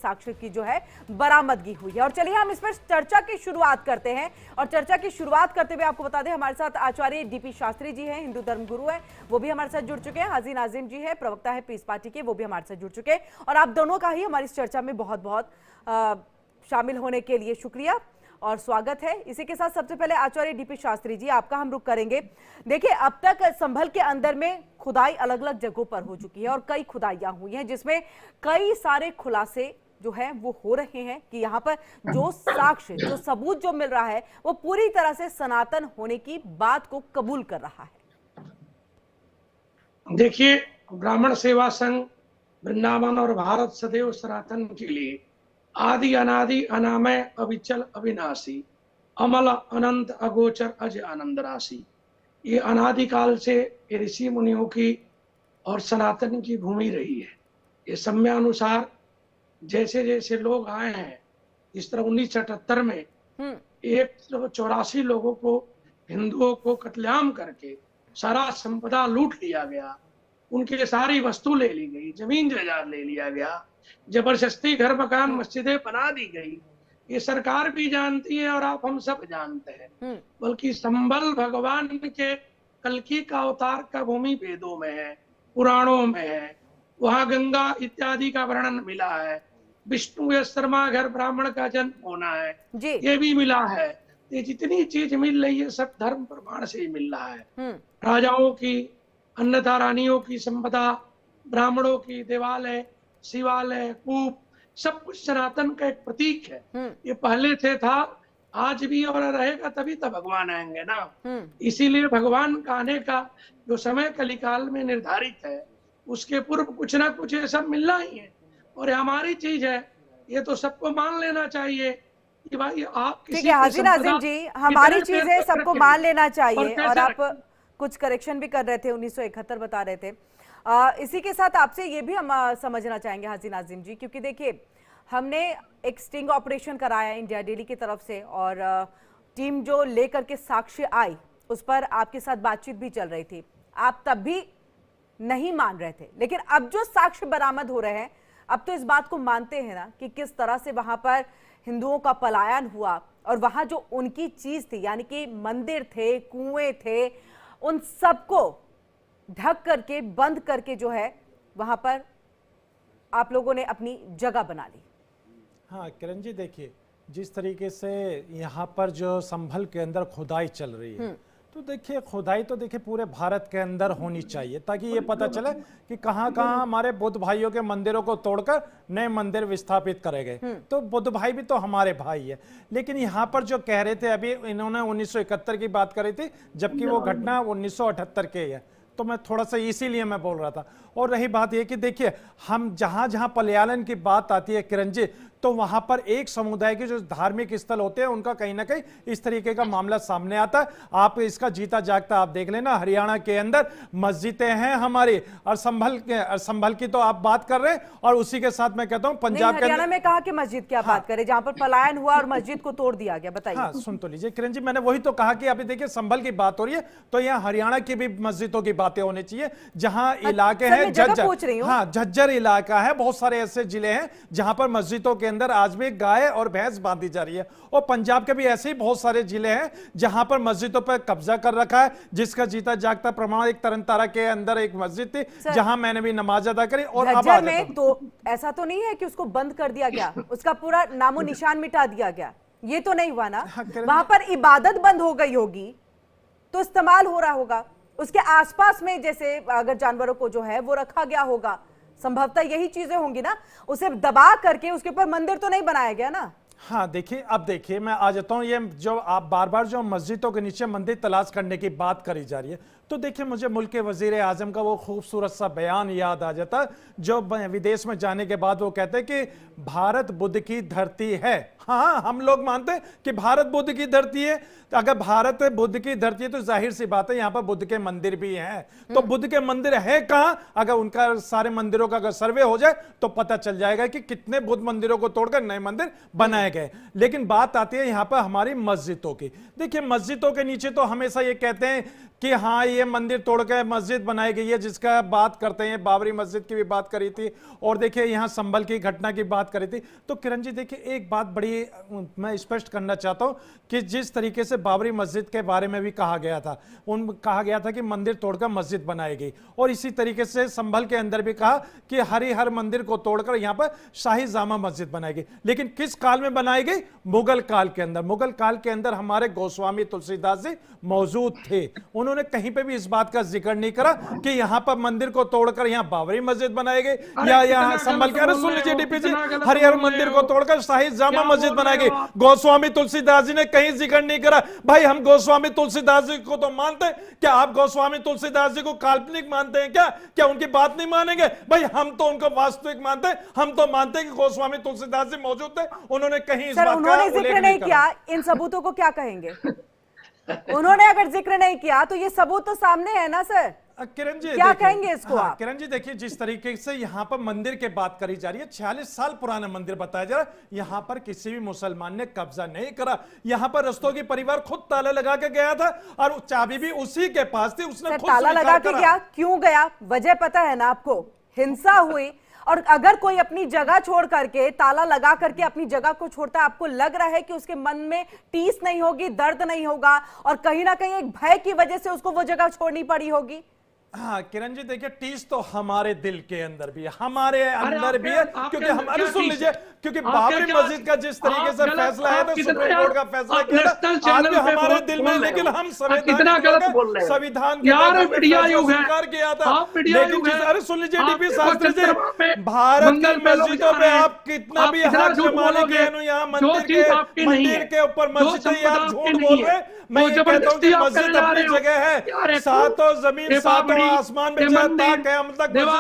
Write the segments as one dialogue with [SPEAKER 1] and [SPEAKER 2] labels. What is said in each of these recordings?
[SPEAKER 1] साक्ष्य की जो है बरामदगी हुई है। और चलिए हम इस पर चर्चा की शुरुआत करते हैं। और चर्चा की शुरुआत करते हुए आपको बता दें, हमारे साथ आचार्य डीपी शास्त्री जी हैं, हिंदू धर्मगुरु हैं, वो भी हमारे साथ जुड़ चुके हैं। हाजी नाजिम जी है, प्रवक्ता है पीस पार्टी के, वो भी हमारे साथ जुड़ चुके हैं। और आप दोनों का ही हमारी इस चर्चा में बहुत बहुत शामिल होने के लिए शुक्रिया और स्वागत है। इसी के साथ सबसे पहले आचार्य डीपी शास्त्री जी, आपका हम रुख करेंगे। देखिए, अब तक संभल के अंदर में खुदाई अलग अलग जगहों पर हो चुकी है और कई खुदाइयां हुई हैं, जिसमें कई सारे खुलासे जो है वो हो रहे हैं कि यहाँ पर जो साक्ष्य, जो सबूत जो मिल रहा है वो पूरी तरह से सनातन होने की बात को कबूल कर रहा है।
[SPEAKER 2] देखिए, ब्राह्मण सेवा संघ वृंदावन और भारत सदैव सनातन के लिए आदि अनादि अनामय अविचल अविनाशी अमल अनंत अगोचर अज आनंद राशि, ये अनादिकाल से ऋषि मुनियों की और सनातन की भूमि रही है। ये समयानुसार जैसे जैसे लोग आए हैं, इस तरह 1978 में 184 लोगों को, हिंदुओं को कत्लेआम करके सारा संपदा लूट लिया गया, उनकी सारी वस्तु ले ली गई, जमीन जायदाद ले लिया गया, जबरदस्ती घर मकान मस्जिदें बना दी गई। ये सरकार भी जानती है और आप हम सब जानते हैं। बल्कि संबल भगवान के कल्कि का अवतार का भूमि वेदों में है, पुराणों में है, वहां गंगा इत्यादि का वर्णन मिला है। विष्णु या शर्मा घर ब्राह्मण का जन्म होना है, ये भी मिला है। ये जितनी चीज मिल रही है सब धर्म प्रमाण से ही मिल रहा है। राजाओं की, अन्नदा रानियों की संपदा, ब्राह्मणों की देवालय, शिवालय, कूप, सब कुछ सनातन का एक प्रतीक है। ये पहले से था, आज भी और रहेगा, तभी तो भगवान आएंगे ना। इसीलिए भगवान का आने का जो समय कलिकाल में निर्धारित है, उसके पूर्व कुछ ना कुछ ये सब मिलना ही है। और ये हमारी चीज है, ये तो सबको मान लेना चाहिए कि भाई आप किसी
[SPEAKER 1] हाजी नाजिम जी, हमारी चीज है, सबको मान लेना चाहिए। और आप कुछ करेक्शन भी कर रहे थे, 1971 बता रहे थे। इसी के साथ आपसे ये भी हम समझना चाहेंगे हाजी नाजिम जी, क्योंकि देखिए हमने एक स्टिंग ऑपरेशन कराया इंडिया डेली की तरफ से, और टीम जो लेकर के साक्ष्य आई उस पर आपके साथ बातचीत भी चल रही थी। आप तब भी नहीं मान रहे थे, लेकिन अब जो साक्ष्य बरामद हो रहे हैं, अब तो इस बात को मानते हैं ना कि किस तरह से वहां पर हिंदुओं का पलायन हुआ, और वहां जो उनकी चीज थी, यानी कि मंदिर थे, कुएं थे, उन सबको ढक करके, बंद करके जो है वहां पर आप लोगों ने अपनी जगह बना ली।
[SPEAKER 3] हाँ किरण जी, देखिए जिस तरीके से यहाँ पर जो संभल के अंदर खुदाई चल रही है, तो देखिए खुदाई तो देखिए पूरे भारत के अंदर होनी चाहिए, ताकि ये पता चले कि कहाँ कहाँ हमारे बुद्ध भाइयों के मंदिरों को तोड़कर नए मंदिर विस्थापित करे गए। तो बुद्ध भाई भी तो हमारे भाई है। लेकिन यहाँ पर जो कह रहे थे, अभी इन्होंने 1971 की बात करी थी, जबकि वो घटना 1978 के है, तो मैं थोड़ा सा इसीलिए मैं बोल रहा था। और रही बात ये कि देखिए, हम जहां जहां पलायन की बात आती है किरण जी, तो वहां पर एक समुदाय के जो धार्मिक स्थल होते हैं, उनका कहीं ना कहीं इस तरीके का मामला सामने आता है। आप इसका जीता जागता आप देख लेना, हरियाणा के अंदर मस्जिदें हैं हमारी, और संभल की तो आप बात कर रहे हैं, और उसी के साथ मैं कहता हूं पंजाब के
[SPEAKER 1] हरियाणा में कहा कि मस्जिद क्या बात करें, जहां पर पलायन हुआ और मस्जिद को तोड़ दिया गया, बताइए।
[SPEAKER 3] हाँ सुन तो लीजिए किरण जी, मैंने वही तो कहा कि अभी देखिए संभल की बात हो रही है, तो यहाँ हरियाणा की भी मस्जिदों की बातें होनी चाहिए, जहां इलाके हैं झज्जर। हाँ, झज्जर इलाका है, बहुत सारे ऐसे जिले हैं जहां पर मस्जिदों के अंदर आज भी गाय और भैंस बांधी जा रही है। और पंजाब के भी ऐसे ही बहुत सारे जिले हैं जहां पर मस्जिदों पर कब्जा कर रखा है, जिसका जीता जागता प्रमाण एक तरनतारा के अंदर एक मस्जिद थी, जहां मैंने भी नमाज अदा करी। और अब
[SPEAKER 1] में तो ऐसा तो नहीं है कि उसको बंद कर दिया गया, उसका पूरा नामो निशान मिटा दिया गया, ये तो नहीं हुआ ना। वहां पर इबादत बंद हो गई होगी, तो इस्तेमाल हो रहा होगा, उसके आसपास में जैसे अगर जानवरों को जो है वो रखा गया होगा, संभवतः यही चीजें होंगी ना। उसे दबा करके उसके ऊपर मंदिर तो नहीं बनाया गया ना।
[SPEAKER 3] हाँ देखिए, अब देखिए मैं आ जाता हूँ, ये जो आप बार बार जो मस्जिदों के नीचे मंदिर तलाश करने की बात करी जा रही है, तो देखिए मुझे मुल्क के वजीर आजम का वो खूबसूरत सा बयान याद आ जाता, जो विदेश में जाने के बाद वो कहते हैं कि भारत बुद्ध की धरती है। हाँ, हम लोग मानते हैं कि भारत बुद्ध की धरती है। अगर भारत बुद्ध की धरती है तो जाहिर सी बात है यहाँ पर बुद्ध के मंदिर भी हैं। तो बुद्ध के मंदिर है कहाँ? अगर उनका सारे मंदिरों का अगर सर्वे हो जाए तो पता चल जाएगा कि कितने बुद्ध मंदिरों को तोड़कर नए मंदिर बनाए गए। लेकिन बात आती है यहाँ पर हमारी मस्जिदों की। देखिए मस्जिदों के नीचे तो हमेशा ये कहते हैं कि हाँ ये मंदिर तोड़कर मस्जिद बनाई गई है, जिसका बात करते हैं, बाबरी मस्जिद की भी बात करी थी और देखिए यहाँ संभल की घटना की बात करी थी। तो किरण जी देखिए एक बात बड़ी मैं स्पष्ट करना चाहता हूँ कि जिस तरीके से बाबरी मस्जिद के बारे में भी कहा गया था, कहा गया था कि मंदिर तोड़कर मस्जिद बनाई गई, और इसी तरीके से संभल के अंदर भी कहा कि हरिहर मंदिर को तोड़कर यहाँ पर शाही जामा मस्जिद बनाई गई। लेकिन किस काल में बनाई गई? मुगल काल के अंदर। मुगल काल के अंदर हमारे गोस्वामी तुलसीदास जी मौजूद थे, उन्होंने कहीं पे भी इस बात का जिक्र नहीं करा कि यहाँ पर मंदिर को तोड़कर यहाँ बाबरी मस्जिद बनाई गई या यहाँ संभल के, सुन लीजिए डीपी जी, हरिहर मंदिर को तोड़कर शाही जामा मस्जिद बनाई गई। गोस्वामी तुलसीदास जी ने कहीं जिक्र नहीं करा। भाई हम गोस्वामी तुलसीदास जी को तो मानते हैं, क्या आप गोस्वामी तुलसीदास जी को काल्पनिक मानते हैं? क्या उनकी बात नहीं मानेंगे? भाई हम तो उनको वास्तविक मानते हैं, हम तो मानते हैं कि गोस्वामी तुलसीदास जी मौजूद थे, उन्होंने कहीं इस बात का
[SPEAKER 1] उन्होंने जिक्र नहीं किया, इन सबूतों को क्या कहेंगे? उन्होंने अगर जिक्र नहीं किया तो ये सबूत तो सामने है ना सर।
[SPEAKER 3] किरण जी
[SPEAKER 1] क्या कहेंगे इसको आप?
[SPEAKER 3] किरण जी देखिए जिस तरीके से यहाँ पर मंदिर की बात करी जा रही है, 46 साल पुराना मंदिर बताया जा रहा है, यहाँ पर किसी भी मुसलमान ने कब्जा नहीं करा। यहाँ पर रस्तोगी परिवार खुद ताला लगा के गया था और चाबी भी उसी के पास थी, उसने खुद
[SPEAKER 1] ताला लगा के गया। क्यों गया? वजह पता है ना आपको? हिंसा हुई, और अगर कोई अपनी जगह छोड़ करके, ताला लगा करके अपनी जगह को छोड़ता है, आपको लग रहा है कि उसके मन में टीस नहीं होगी, दर्द नहीं होगा, और कहीं ना कहीं एक भय की वजह से उसको वो जगह छोड़नी पड़ी होगी?
[SPEAKER 3] हाँ किरण जी देखिए टीस तो हमारे दिल के अंदर भी है, हमारे अंदर भी है, क्योंकि हमारे सुन लीजिए, क्योंकि बाबरी मस्जिद का जिस तरीके से फैसला है, तो सुप्रीम कोर्ट का फैसला किया आज भी हमारे दिल में, लेकिन हम संविधान स्वीकार किया था। लेकिन अरे सुन लीजिए डीपी शास्त्री जी, भारत की मस्जिदों में आप कितना भी हक जमा लेंगे, यहाँ मंदिर के ऊपर मस्जिद है, आप झूठ बोल रहे। मैं ये कहता हूँ कि मस्जिद अपनी जगह है, सातों जमीन सातों आसमान में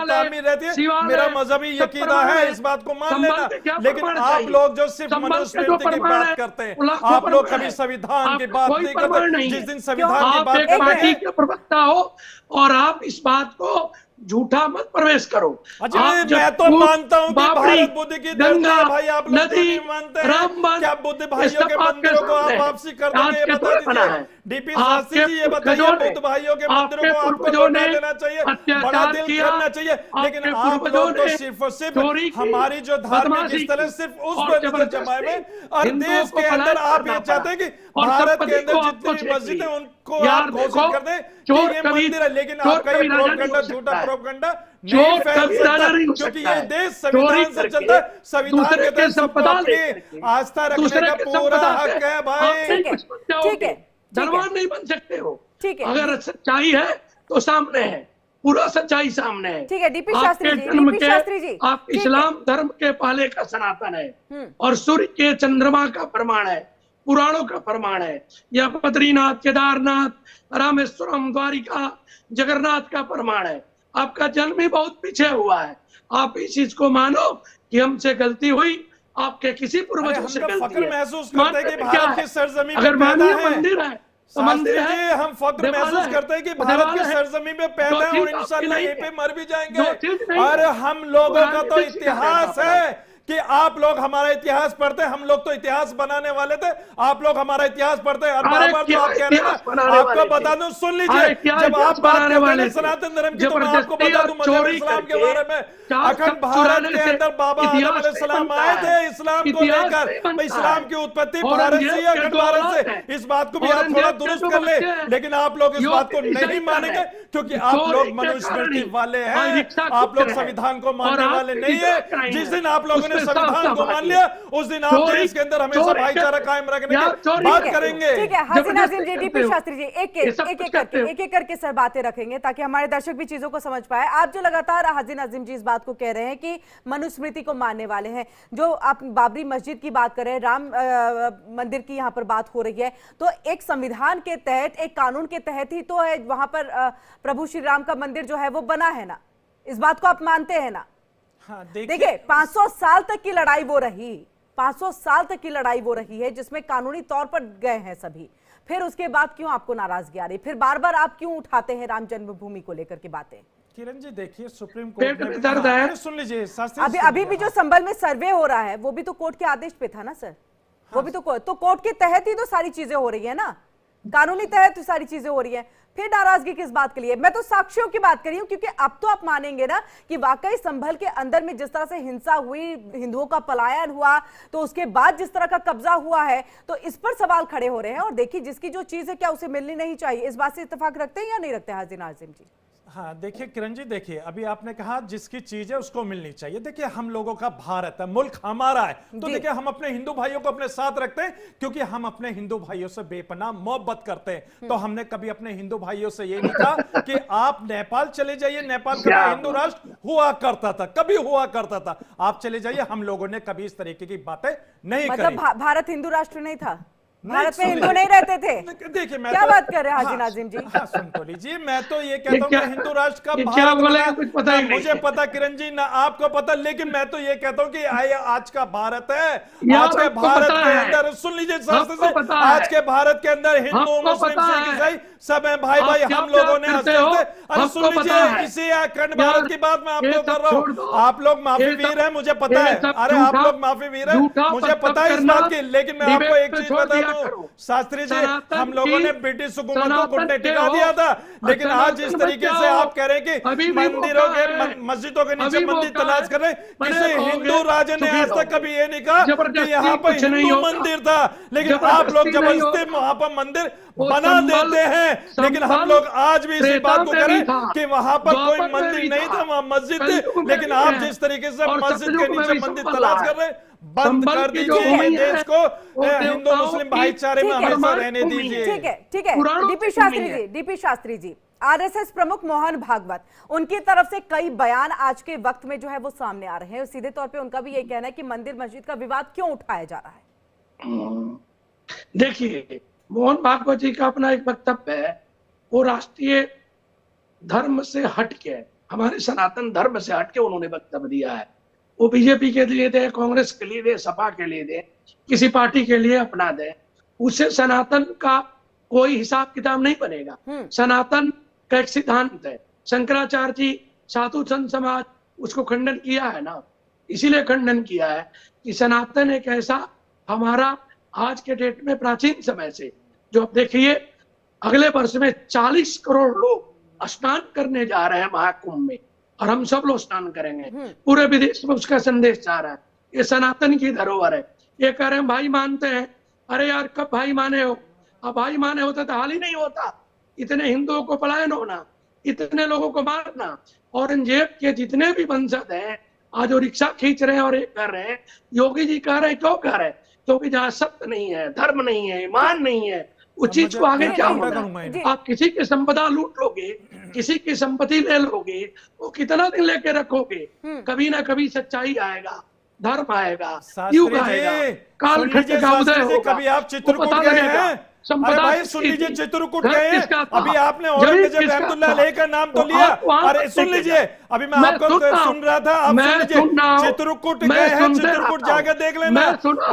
[SPEAKER 3] तामीर रहती है। मेरा मजहबी यकीना है, इस बात को मान लेना। लेकिन आप लोग जो सिर्फ मनुस्मृति की बात करते हैं, आप लोग कभी संविधान की बात नहीं करते। जिस दिन संविधान की बात
[SPEAKER 2] पार्टी के प्रवक्ता हो और आप इस बात को झूठा मत प्रवेश करो।
[SPEAKER 3] अच्छा मैं तो मानता हूं कि भारत बुद्ध की धरती है भाई, आप लोग नहीं मानते हैं? क्या बुद्ध भाइयों के मंदिरों को आप वापसी कर देंगे? ये बता दीजिए डीपी शास्त्री जी, ये बताइए बुद्ध भाइयों के मंदिरों को आपको लौटा देना चाहिए, बड़ा दिल करना चाहिए। लेकिन आप लोग तो सिर्फ और सिर्फ हमारी जो धार्मिक स्थल है सिर्फ उस पर नजर जमाए हुए, और देश के अंदर आप ये चाहते हैं कि भारत के अंदर जितनी मस्जिद है उनको आप घोषित कर दें कि ये मंदिर है। लेकिन आपका ये प्रोपगेंडा, झूठा प्रोपगेंडा नहीं फैल सकता, क्योंकि ये देश संविधान से चलता है। संविधान के तहत सबको अपनी आस्था रखने का पूरा हक है भाई।
[SPEAKER 1] ठीक है,
[SPEAKER 2] धनवान नहीं बन सकते हो।
[SPEAKER 1] ठीक है,
[SPEAKER 2] अगर सच्चाई है तो सामने है, पूरा सच्चाई सामने है।
[SPEAKER 1] ठीक है डीपी शास्त्री जी,
[SPEAKER 2] आप इस्लाम धर्म के पहले का सनातन है और सूर्य के चंद्रमा का प्रमाण है, पुराणों का प्रमाण है, या बद्रीनाथ, केदारनाथ, रामेश्वरम, द्वारिका, जगन्नाथ का प्रमाण है। आपका जन्म ही बहुत पीछे हुआ है। आप इस चीज को मानो कि हमसे गलती हुई, आपके किसी पूर्वजों से गलती है।
[SPEAKER 3] महसूस करते हैं कि भारत की सरजमीन
[SPEAKER 2] अगर मानिए मंदिर है तो मंदिर है,
[SPEAKER 3] हम फक्र महसूस करते हैं कि भारत की सरजमीन में पैदा है और इंशाल्लाह यहीं पे मर भी जाएंगे। और हम लोगों का तो इतिहास है कि आप लोग हमारा इतिहास पढ़ते हैं, हम लोग तो इतिहास बनाने वाले थे, आप लोग हमारा इतिहास पढ़ते हैं। और बार-बार तो आप कह रहे हैं, आपको बता दूं, सुन लीजिए, जब आप बात करते हैं सनातन धर्म की, तो मैं आपको बता दूं मजहब इस्लाम के बारे में, अखंड भारत के अंदर बाबा आदम अलैहिस्सलाम आए थे इस्लाम को लेकर। इस्लाम की उत्पत्ति भारत से या अखंड भारत से, इस बात को भी आप थोड़ा दुरुस्त कर ले। लेकिन आप लोग इस बात को नहीं मानेंगे क्योंकि आप लोग मनुस्मृति वाले हैं, आप लोग संविधान को मानने वाले नहीं है। जिस दिन आप लोगों संविधान को मान लिया, उस दिन आप देश के अंदर हमेशा भाईचारा कायम रखने की बात करेंगे।
[SPEAKER 1] ठीक है हाजिर नाज़िम जी, डीपी शास्त्री जी, एक एक करके सर बातें रखेंगे ताकि हमारे दर्शक भी चीजों को समझ पाए। आप जो लगातार हाजिर नाज़िम जी इस बात को कह रहे हैं कि मनुस्मृति को मानने वाले हैं, जो आप बाबरी मस्जिद की बात कर रहे हैं, राम मंदिर की यहाँ पर बात हो रही है, तो एक संविधान के तहत, एक कानून के तहत ही तो है वहां पर प्रभु श्री राम का मंदिर जो है वो बना है ना, इस बात को आप मानते हैं ना?
[SPEAKER 3] हाँ,
[SPEAKER 1] देखिए 500 साल तक की लड़ाई वो रही, 500 साल तक की लड़ाई वो रही है जिसमें कानूनी तौर पर गए हैं सभी। फिर उसके बाद क्यों आपको नाराजगी आ रही? फिर बार बार आप क्यों उठाते हैं राम जन्मभूमि को लेकर के बातें?
[SPEAKER 3] किरण जी देखिए, सुप्रीम कोर्ट ने दर्द है, सुन लीजिए,
[SPEAKER 1] अभी भी जो संभल में सर्वे हो रहा है वो भी तो कोर्ट के आदेश पे था ना सर, वो भी तो कोर्ट के तहत ही तो सारी चीजें हो रही है ना। कानूनी तहत सारी चीजें हो रही हैं, फिर नाराजगी किस बात के लिए? मैं तो साक्ष्यों की बात कर रही हूं, क्योंकि अब तो आप मानेंगे ना कि वाकई संभल के अंदर में जिस तरह से हिंसा हुई, हिंदुओं का पलायन हुआ, तो उसके बाद जिस तरह का कब्जा हुआ है, तो इस पर सवाल खड़े हो रहे हैं। और देखिए, जिसकी जो चीज है क्या उसे मिलनी नहीं चाहिए, इस बात से इत्तेफाक रखते हैं या नहीं रखते हाजी नाजिम जी?
[SPEAKER 3] हाँ देखिए किरण जी, देखिए अभी आपने कहा जिसकी चीज है उसको मिलनी चाहिए। देखिए हम लोगों का भारत है, मुल्क हमारा है, तो देखिए हम अपने हिंदू भाइयों को अपने साथ रखते हैं, क्योंकि हम अपने हिंदू भाइयों से बेपनाह मोहब्बत करते हैं। तो हमने कभी अपने हिंदू भाइयों से ये नहीं कहा कि आप नेपाल चले जाइए, नेपाल कभी हिंदू राष्ट्र हुआ करता था, कभी हुआ करता था, आप चले जाइए। हम लोगों ने कभी इस तरीके की बातें नहीं करी।
[SPEAKER 1] मतलब भारत हिंदू राष्ट्र नहीं था, भारत में हिंदू नहीं रहते थे?
[SPEAKER 3] देखिए मैं
[SPEAKER 1] क्या बात कर रहे हैं हाजी नाजिम जी?
[SPEAKER 3] हाँ सुन तो लीजिए, मैं तो ये कहता हूँ कि हिंदू राष्ट्र का
[SPEAKER 2] क्या
[SPEAKER 3] भारत
[SPEAKER 2] बोले,
[SPEAKER 3] बना,
[SPEAKER 2] कुछ पता ही
[SPEAKER 3] ना
[SPEAKER 2] नहीं।
[SPEAKER 3] मुझे पता किरण जी, ना आपको पता, लेकिन मैं तो ये कहता हूँ कि आज का भारत है,
[SPEAKER 2] यार,
[SPEAKER 3] आज के
[SPEAKER 2] आपको
[SPEAKER 3] भारत
[SPEAKER 2] पता
[SPEAKER 3] के
[SPEAKER 2] है।
[SPEAKER 3] अंदर, सुन लीजिए शास्त्र
[SPEAKER 2] आपको
[SPEAKER 3] से,
[SPEAKER 2] पता है।
[SPEAKER 3] आज के भारत के अंदर हिंदू,
[SPEAKER 2] आपको
[SPEAKER 3] मुस्लिम,
[SPEAKER 2] पता
[SPEAKER 3] सिख,
[SPEAKER 2] है।
[SPEAKER 3] ईसाई सब है भाई भाई।
[SPEAKER 2] आप क्या
[SPEAKER 3] हम लोगों ने
[SPEAKER 2] करते हो?
[SPEAKER 3] अरे सुन
[SPEAKER 2] आपको पता
[SPEAKER 3] लीजिए,
[SPEAKER 2] है।
[SPEAKER 3] इसी अखंड भारत की बात मैं
[SPEAKER 2] ये
[SPEAKER 3] आपको
[SPEAKER 2] सब
[SPEAKER 3] कर रहा
[SPEAKER 2] छोड़ दो।
[SPEAKER 3] हूँ। आप लोग माफी
[SPEAKER 2] ये सब-
[SPEAKER 3] वीर है, मुझे पता
[SPEAKER 2] ये
[SPEAKER 3] है,
[SPEAKER 2] सब
[SPEAKER 3] अरे आप
[SPEAKER 2] झूठा-
[SPEAKER 3] लोग माफी वीर है,
[SPEAKER 2] झूठा
[SPEAKER 3] मुझे
[SPEAKER 2] पत्थर
[SPEAKER 3] पता है इस
[SPEAKER 2] करना,
[SPEAKER 3] बात की, लेकिन मैं आपको
[SPEAKER 2] डिबेट
[SPEAKER 3] एक
[SPEAKER 2] पे
[SPEAKER 3] चीज
[SPEAKER 2] छोड़
[SPEAKER 3] बता
[SPEAKER 2] दिया
[SPEAKER 3] दूं
[SPEAKER 2] करो।
[SPEAKER 3] शास्त्री जी,
[SPEAKER 2] सनातन
[SPEAKER 3] हम लोगों
[SPEAKER 2] की-
[SPEAKER 3] ने ब्रिटिश हुकूमत को
[SPEAKER 2] सनातन
[SPEAKER 3] घुटने
[SPEAKER 2] के
[SPEAKER 3] टिका
[SPEAKER 2] हो,
[SPEAKER 3] दिया था, लेकिन
[SPEAKER 2] सनातन
[SPEAKER 3] आज जिस तरीके
[SPEAKER 2] बचाओ।
[SPEAKER 3] से आप कह रहे हैं
[SPEAKER 2] अभी
[SPEAKER 3] कि
[SPEAKER 2] भी
[SPEAKER 3] मंदिरों
[SPEAKER 2] मौका
[SPEAKER 3] के
[SPEAKER 2] है।
[SPEAKER 3] मस्जिदों के नीचे
[SPEAKER 2] अभी
[SPEAKER 3] मंदिर
[SPEAKER 2] मौका
[SPEAKER 3] तलाश
[SPEAKER 2] है।
[SPEAKER 3] कर रहे हैं,
[SPEAKER 2] बड़े
[SPEAKER 3] किसी
[SPEAKER 2] होगे,
[SPEAKER 3] हिंदू राजा ने
[SPEAKER 2] सुखी
[SPEAKER 3] आज तक
[SPEAKER 2] रहोगे।
[SPEAKER 3] कभी ये नहीं कहा कि
[SPEAKER 2] जबरदस्ती
[SPEAKER 3] यहाँ पर
[SPEAKER 2] कुछ नहीं
[SPEAKER 3] हिंदू
[SPEAKER 2] होगा।
[SPEAKER 3] मंदिर था, लेकिन आप
[SPEAKER 2] जबरदस्ती
[SPEAKER 3] लोग
[SPEAKER 2] नहीं
[SPEAKER 3] जबरदस्ती
[SPEAKER 2] होगा।
[SPEAKER 3] वहां पर मंदिर
[SPEAKER 2] वो
[SPEAKER 3] बना
[SPEAKER 2] संभल-
[SPEAKER 3] देते हैं। लेकिन हम
[SPEAKER 2] संभल
[SPEAKER 3] लोग आज भी इसी
[SPEAKER 2] त्रेता
[SPEAKER 3] बात को
[SPEAKER 2] में
[SPEAKER 3] करें
[SPEAKER 2] भी था,
[SPEAKER 3] कि वहां पर कोई
[SPEAKER 2] द्वापर में
[SPEAKER 3] मंदिर
[SPEAKER 2] भी
[SPEAKER 3] नहीं
[SPEAKER 2] था,
[SPEAKER 3] था, वहां मस्जिद
[SPEAKER 2] कलयुग
[SPEAKER 3] थी।
[SPEAKER 2] में
[SPEAKER 3] लेकिन
[SPEAKER 2] भी
[SPEAKER 3] आप
[SPEAKER 2] है।
[SPEAKER 3] जिस तरीके से
[SPEAKER 2] और
[SPEAKER 3] मस्जिद के
[SPEAKER 2] सतयुग में
[SPEAKER 3] नीचे
[SPEAKER 2] भी
[SPEAKER 3] मंदिर
[SPEAKER 2] संभल
[SPEAKER 3] तलाश
[SPEAKER 2] रहा
[SPEAKER 3] कर रहे हैं, बंद
[SPEAKER 2] संभल
[SPEAKER 3] कर
[SPEAKER 2] की जो
[SPEAKER 3] दीजिए ये
[SPEAKER 2] भूमि है,
[SPEAKER 3] देश को
[SPEAKER 2] वो
[SPEAKER 3] हिंदू
[SPEAKER 2] देवताओं
[SPEAKER 3] मुस्लिम
[SPEAKER 2] की
[SPEAKER 3] भाईचारे में
[SPEAKER 1] ठीक है।
[SPEAKER 3] हमेशा
[SPEAKER 2] परमाणु
[SPEAKER 3] रहने
[SPEAKER 2] भूमि
[SPEAKER 3] दीजिए।
[SPEAKER 1] ठीक है, ठीक है।
[SPEAKER 2] पुराणों
[SPEAKER 1] डीपी
[SPEAKER 2] की
[SPEAKER 1] शास्त्री
[SPEAKER 2] भूमि है।
[SPEAKER 1] जी, डीपी शास्त्री जी, आरएसएस प्रमुख मोहन भागवत, उनकी तरफ से कई बयान आज के वक्त में जो है वो सामने आ रहे हैं। सीधे तौर पे उनका भी ये कहना है कि मंदिर मस्जिद का विवाद क्यों उठाया जा रहा है?
[SPEAKER 2] देखिए, मोहन भागवत जी का अपना एक वक्तव्य है, वो राष्ट्रीय धर्म से हटके, हमारे सनातन धर्म से हटके उन्होंने वक्तव्य दिया है। वो बीजेपी के लिए दे, कांग्रेस के लिए दे, सपा के लिए दे, किसी पार्टी के लिए अपना दे, उससे सनातन का कोई हिसाब किताब नहीं बनेगा। सनातन का एक सिद्धांत है, शंकराचार्य जी, साधु संत समाज उसको खंडन किया है ना, इसीलिए खंडन किया है कि सनातन एक ऐसा हमारा आज के डेट में प्राचीन समय से, जो आप देखिए अगले वर्ष में 40 करोड़ लोग स्नान करने जा रहे हैं महाकुंभ में, और हम सब लोग स्नान करेंगे। पूरे विदेश में उसका संदेश जा रहा है। ये सनातन की धरोहर है। ये कह रहे हैं भाई मानते हैं, अरे यार कब भाई माने हो? अब भाई माने होता तो हाल ही नहीं होता, इतने हिंदुओं को पलायन होना, इतने लोगों को मारना। औरंगजेब के जितने भी वंशज हैं आज वो रिक्शा खींच रहे हैं और एक कर रहे हैं। योगी जी कह रहे हैं, क्यों कह रहे हैं? क्योंकि जहाँ सत्य नहीं है, धर्म नहीं है, ईमान नहीं है, उस चीज को आगे क्या होना है? आप किसी की संपदा लूट लोगे, किसी की संपत्ति ले लोगे, वो कितना दिन लेके रखोगे? कभी ना कभी सच्चाई आएगा, धर्म आएगा, युग आएगा, कालखंड का उदय होगा।
[SPEAKER 3] कभी आप चित्रकूट गए हैं? अरे भाई सुन लीजिए, चित्रकूट गए हैं? अभी आपने औरंगजेब रहमतुल्लाह अलैह का नाम तो लिया। अरे सुन लीजिए, अभी मैं आपको सुन रहा था, आप सुन लीजिए। चित्रकूट गए हैं, चित्रकूट जाकर देख लेना।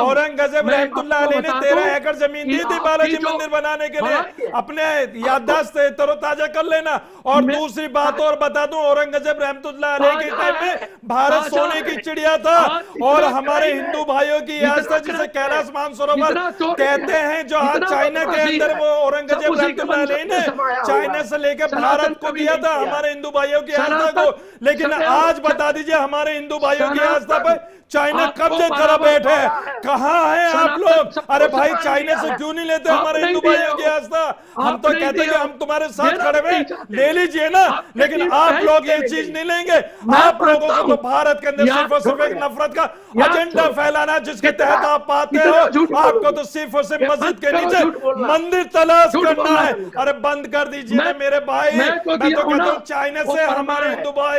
[SPEAKER 3] औरंगजेब रहमतुल्लाह अलैह ने 13 एकड़ जमीन दी थी बालाजी मंदिर बनाने के लिए। अपने याददाश्त से तरोताजा कर लेना। और दूसरी बात और बता दूं, औरंगजेब रहमतुल्लाह अलैह के टाइम में भारत सोने की चिड़िया था, और हमारे हिंदू भाइयों की आस्था जिसे कैलाश मानसरोवर कहते हैं, जो आज चाइना के अंदर वो औरंगजेब रहमतुल्लाह अलैह ने चाइना से लेकर भारत को दिया था हमारे हिंदू भाइयों की आस्था को। लेकिन आज बता दीजिए, हमारे हिंदू भाइयों की आस्था पर चाइना कब्जे कर बैठे। कहाँ हैं आप लोग? अरे भाई चाइना से क्यों नहीं लेते हमारे हिंदू भाइयों की आस्था? हम तो कहते हैं कि हम तुम्हारे साथ खड़े हुए, ले लीजिए ना। लेकिन आप लोग ये चीज नहीं लेंगे। आप लोगों को तो भारत के अंदर सिर्फ और सिर्फ एक नफरत का एजेंडा फैलाना, जिसके तहत आप पाते हो। आपको तो सिर्फ और सिर्फ मस्जिद के नीचे मंदिर तलाश करना है। अरे बंद कर दीजिए ना मेरे भाई। मैं तो कहता हूँ चाइना से हमारे हिंदू भाई